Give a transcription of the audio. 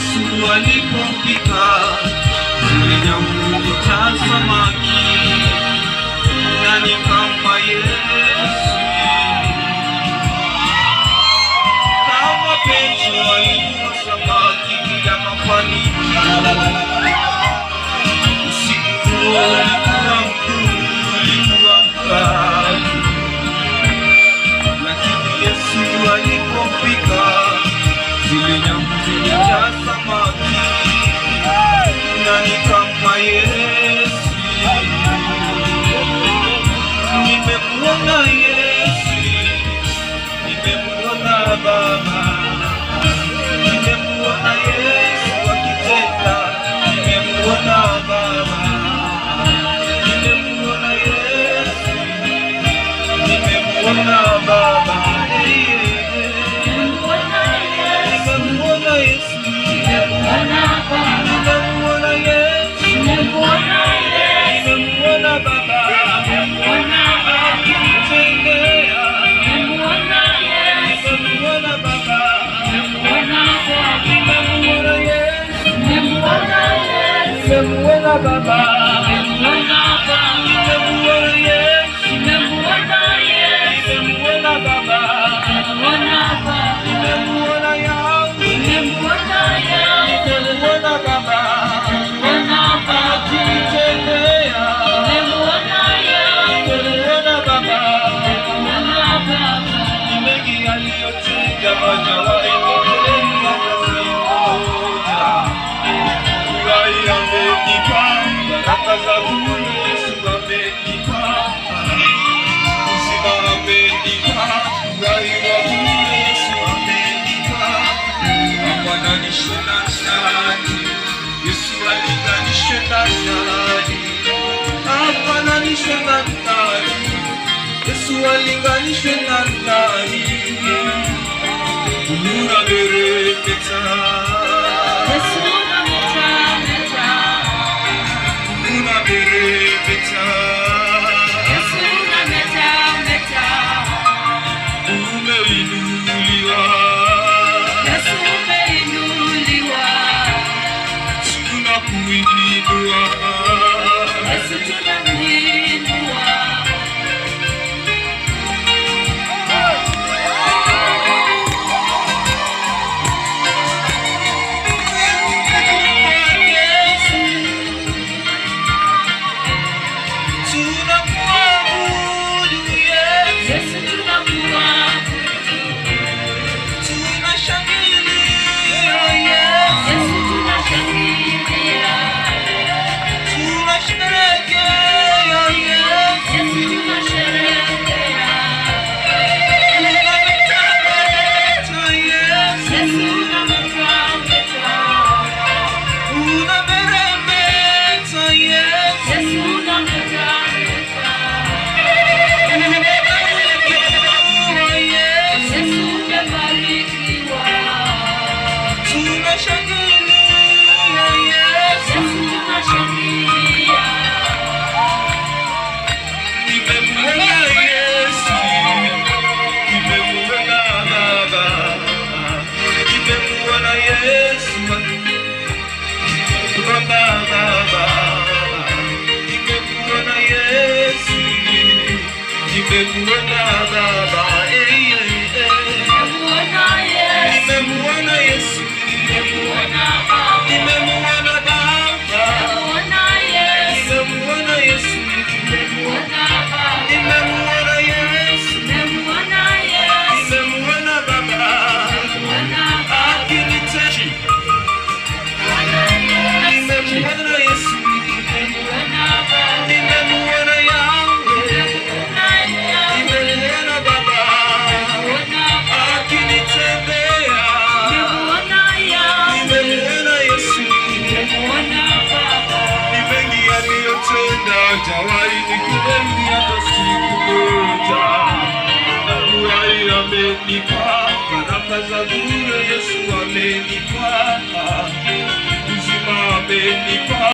Yesu alipopika zile nyama za samaki, nani kama Yesu? Kama Petro alikuwa samaki bila mafanikio, usiku ulikuwa mkuu, ulikuwa mkali, lakini Yesu alipopika zile nyama za samaki, nani kama Yesu? Nimemuona Yesu, nimemuona Baba, nimemuona Yesu akitenda, nimemuona Baba, nimemuona Yesu, nimemuona Baba. Nimemuona Baba, nimemuona Yesu, nimemuona Baba, nimemuona yangu, nimemuona Baba, akinitendea, nimemuona Baba. Ni mengi aliyotenda, hajawahi kutenda amenipa baraka za bure, Yesu amenipa uzima, amenipa uhai wa bure, Yesu amenipa. Hafananishwi na nani, Yesu alinganishwe na nani? Hafananishwi na nani, Yesu alinganishwe na nani? Unameremeta hajawahi nikimbia hata siku moja. Uhai amenipa, baraka za bure Yesu amenipa, uzima amenipa.